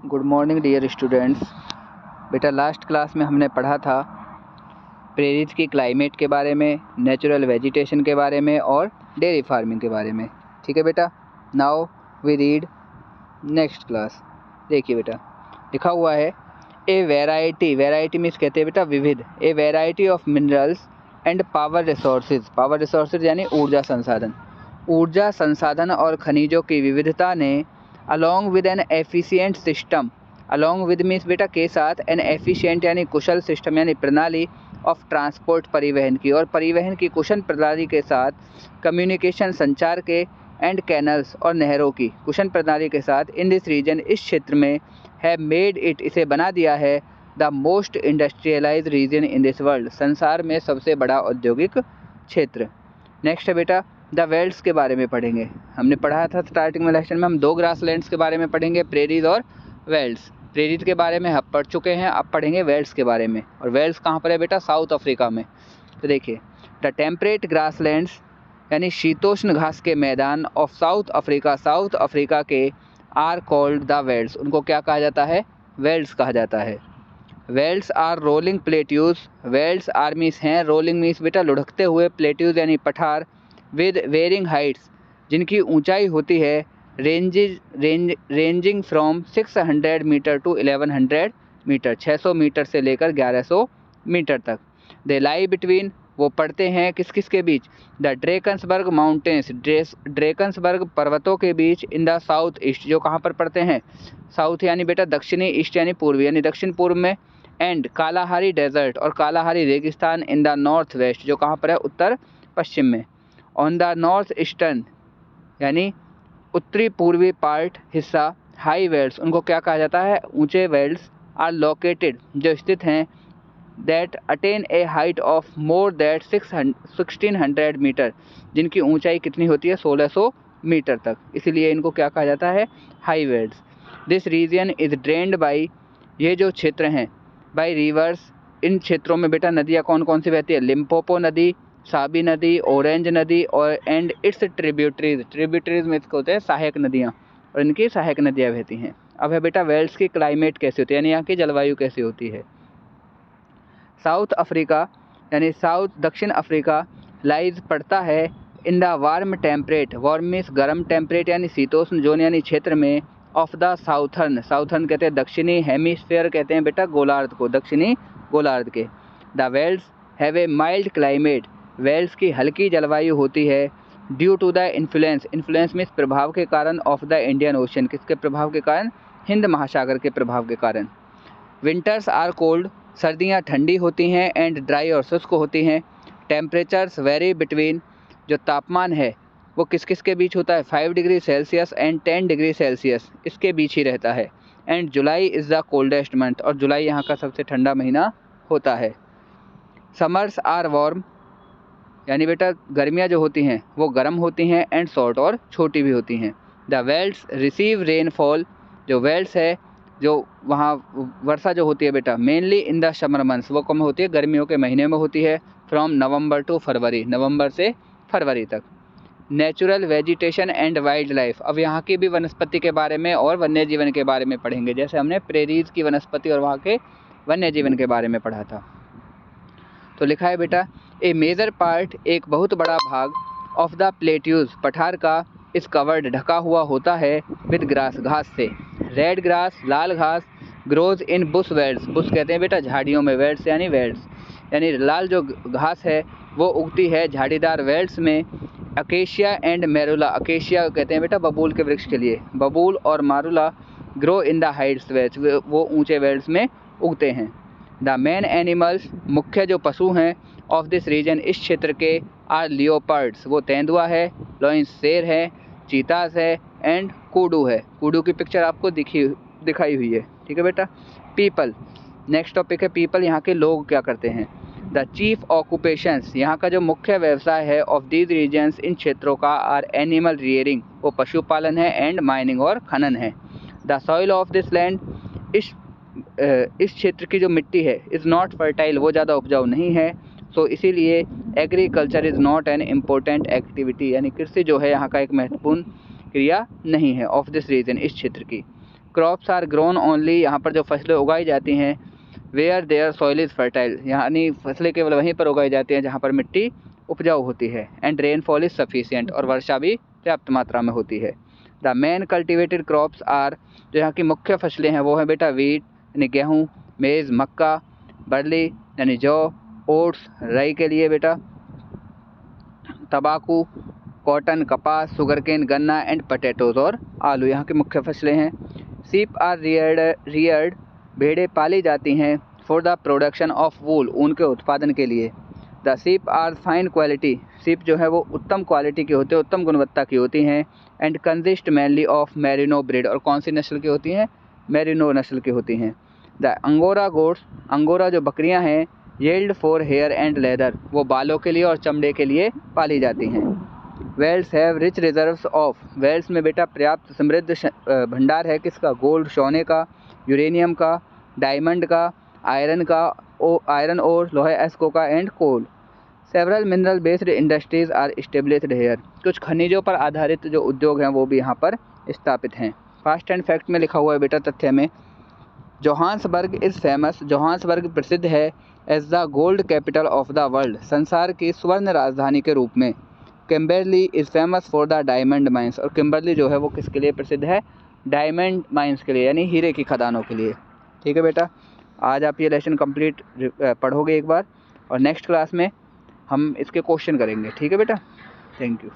Good morning dear students. बेटा last class में हमने पढ़ा था प्रेरित की क्लाइमेट के बारे में, नेचुरल वेजिटेशन के बारे में और डेयरी फार्मिंग के बारे में। ठीक है बेटा, now we read next class. देखिए बेटा लिखा हुआ है ए वैरायटी मीन्स कहते हैं बेटा विविध, ए variety of minerals and power resources यानी ऊर्जा संसाधन और खनिजों की विविधता ने along with N efficient system, along with means बेटा के साथ, एन एफिशिएंट यानी कुशल सिस्टम यानी प्रणाली ऑफ ट्रांसपोर्ट परिवहन की, और परिवहन की कुशल प्रणाली के साथ कम्युनिकेशन संचार के, एंड कैनल्स और नहरों की कुशल प्रणाली के साथ इन दिस रीजन इस क्षेत्र में हैव मेड इट इसे बना दिया है the most industrialise region in this world, संसार में सबसे बड़ा औद्योगिक क्षेत्र। नेक्स्ट है बेटा द वेल्ड्स के बारे में पढ़ेंगे। हमने पढ़ा था स्टार्टिंग में लेक्चर में हम दो ग्रासलैंड्स के बारे में पढ़ेंगे, प्रेरीज और वेल्ड्स। प्रेरित के बारे में हम पढ़ चुके हैं, अब पढ़ेंगे वेल्ड्स के बारे में। और वेल्ड्स कहाँ पर है बेटा? साउथ अफ्रीका में। तो देखिए द टेम्परेट ग्रासलैंड्स यानी शीतोष्ण घास के मैदान ऑफ साउथ अफ्रीका के आर कॉल्ड द वेल्ड्स, उनको क्या कहा जाता है? वेल्ड्स कहा जाता है। Velds are rolling plateaus, velds are means हैं, रोलिंग मीन्स बेटा लुढ़कते हुए, प्लेट्यूज यानी पठार, विद वेरिंग हाइट्स जिनकी ऊंचाई होती है ranging from 600 metre to 1100 metre, 600 metre से लेकर 1100 मीटर तक। दे लाई बिटवीन, वो पड़ते हैं किस किस के बीच? द ड्रेकन्सबर्ग माउंटेन्स, ड्रेकन्सबर्ग पर्वतों के बीच, इन द साउथ ईस्ट, जो कहाँ पर पड़ते हैं? साउथ यानी बेटा दक्षिणी, ईस्ट यानी पूर्वी यानी दक्षिण पूर्व में, एंड कालाहारी डेजर्ट और कालाहारी रेगिस्तान इन द नॉर्थ वेस्ट, जो कहाँ पर है? उत्तर पश्चिम में। ऑन द नॉर्थ ईस्टर्न यानी उत्तरी पूर्वी पार्ट हिस्सा, हाई वेल्ड्स, उनको क्या कहा जाता है? ऊंचे वेल्ड्स, आर लोकेटेड, जो स्थित हैं, that attain a height of more that 1600 metre, जिनकी ऊंचाई कितनी होती है? 1600 मीटर तक, इसलिए इनको क्या कहा जाता है? High velds. This region is drained by, ये जो क्षेत्र हैं, बाई रिवर्स, इन क्षेत्रों में बेटा नदियाँ कौन कौन सी बहती है? लिम्पोपो नदी, साबी नदी, ऑरेंज नदी और एंड इट्स ट्रिब्यूटरीज में होते हैं सहायक नदियाँ, और इनकी सहायक नदियाँ बहती हैं। अब है बेटा वेल्ड्स की क्लाइमेट कैसी होती है, यानी यहाँ की जलवायु कैसी होती है। साउथ अफ्रीका यानी साउथ दक्षिण अफ्रीका लाइज पड़ता है in the warm temperate, warm means गर्म, टेम्परेट यानी शीतोष्ण जोन यानी क्षेत्र में, ऑफ द साउथर्न कहते हैं दक्षिणी हेमिस्फीयर, कहते हैं बेटा गोलार्ध को, दक्षिणी गोलार्ध के। The velds have a mild climate, velds की हल्की जलवायु होती है, due to the influence means प्रभाव के कारण, ऑफ द इंडियन ओशन, किसके प्रभाव के कारण? हिंद महासागर के प्रभाव के कारण। विंटर्स आर कोल्ड, सर्दियाँ ठंडी होती हैं, एंड ड्राई और शुष्क होती हैं। टेम्परेचर्स वेरी बिटवीन, जो तापमान है वो किस किस के बीच होता है? 5 degree Celsius and 10 degree Celsius, इसके बीच ही रहता है। And July is the coldest month, और जुलाई यहाँ का सबसे ठंडा महीना होता है। समर्स आर वार्म, यानी बेटा गर्मियाँ जो होती हैं वो गर्म होती हैं, एंड शॉर्ट और छोटी भी होती हैं। द वेल्ड्स रिसीव रेनफॉल, जो वेल्ड्स है जो वहाँ वर्षा जो होती है बेटा mainly in the summer months, वो कम होती है गर्मियों के महीने में होती है, फ्रॉम नवंबर टू फरवरी, नवंबर से फरवरी तक। Natural vegetation and wild life, अब यहाँ की भी वनस्पति के बारे में और वन्य जीवन के बारे में पढ़ेंगे, जैसे हमने प्रेरीज की वनस्पति और वहाँ के वन्य जीवन के बारे में पढ़ा था। तो लिखा है बेटा ए मेजर पार्ट, एक बहुत बड़ा भाग, ऑफ द प्लेट्यूज, पठार का, इस कवर्ड ढका हुआ होता है, विद ग्रास, घास से। रेड ग्रास, लाल घास, grows in Bush welds, Bush कहते हैं बेटा झाड़ियों में, वेल्ड्स यानी लाल जो घास है वो उगती है झाड़ीदार वेल्ड्स में। अकेशिया एंड मैरुला, अकेशिया कहते हैं बेटा बबूल के वृक्ष के लिए, बबूल और marula grow in the heights velds, वो ऊंचे वेल्ड्स में उगते हैं। द मेन एनिमल्स, मुख्य जो पशु हैं, ऑफ दिस रीजन, इस क्षेत्र के, आर लियोपर्ड्स, वो तेंदुआ है, लॉयंस शेर है, चीतास है, एंड कूडू है। कूडू की पिक्चर आपको दिखाई हुई है, ठीक है बेटा। पीपल, नेक्स्ट टॉपिक है पीपल, यहाँ के लोग क्या करते हैं? द चीफ ऑक्यूपेशंस, यहाँ का जो मुख्य व्यवसाय है, ऑफ दीज रीजन्स, इन क्षेत्रों का, आर एनिमल रियरिंग, वो पशुपालन है, एंड माइनिंग और खनन है। The soil of this land, इस क्षेत्र की जो मिट्टी है, इज़ नॉट फर्टाइल, वो ज़्यादा उपजाऊ नहीं है, तो इसीलिए agriculture is not an important activity, यानी कृषि जो है यहाँ का एक महत्वपूर्ण क्रिया नहीं है, ऑफ दिस रीजन, इस क्षेत्र की। क्रॉप्स आर ग्रोन ओनली, यहाँ पर जो फसलें उगाई जाती हैं, where there soil is fertile, यानी फसलें केवल वहीं पर उगाई जाती हैं जहाँ पर मिट्टी उपजाऊ होती है। एंड रेनफॉल इज़ सफिशिएंट, और वर्षा भी पर्याप्त मात्रा में होती है। The main cultivated crops are, जो यहाँ की मुख्य फसलें हैं वो हैं बेटा वीट यानी गेहूँ, मेज़ मक्का, बरली यानी जौ, ओट्स राई के लिए बेटा, तंबाकू, कॉटन कपास, शुगरकेन गन्ना, एंड पटेटोज़ और आलू यहाँ की मुख्य फसलें हैं। सीप आर रियर्ड, भेड़ें पाली जाती हैं, for the production of wool, ऊन के उत्पादन के लिए। The ship are fine quality, सीप जो है वो उत्तम क्वालिटी की होती है, उत्तम गुणवत्ता की होती हैं। And consist mainly of merino breed, और कौन सी नस्ल की होती हैं, मेरिनो नस्ल की होती हैं। द अंगोरा गोट्स, अंगोरा जो बकरियां हैं, yield for hair and leather, वो बालों के लिए और चमड़े के लिए पाली जाती हैं। Velds have rich reserves of, velds में बेटा पर्याप्त समृद्ध भंडार है किसका, गोल्ड सोने का, यूरेनियम का, डायमंड का, आयरन का, आयरन और लोहे एस्को का, and coal. Several mineral based industries are established here, कुछ खनिजों पर आधारित जो उद्योग हैं वो भी यहाँ पर स्थापित हैं। फास्ट एंड फैक्ट में लिखा हुआ है बेटा तथ्य में, जोहान्सबर्ग इज़ फेमस, जोहान्सबर्ग प्रसिद्ध है as the gold capital of the world, संसार की स्वर्ण राजधानी के रूप में। Kimberley is famous for the diamond mines, और किम्बरली जो है वो किसके लिए प्रसिद्ध है, डायमंड माइंस के लिए, यानी हीरे की खदानों के लिए। ठीक है बेटा, आज आप ये लेसन कंप्लीट पढ़ोगे एक बार, और नेक्स्ट क्लास में हम इसके क्वेश्चन करेंगे। ठीक है बेटा, थैंक यू।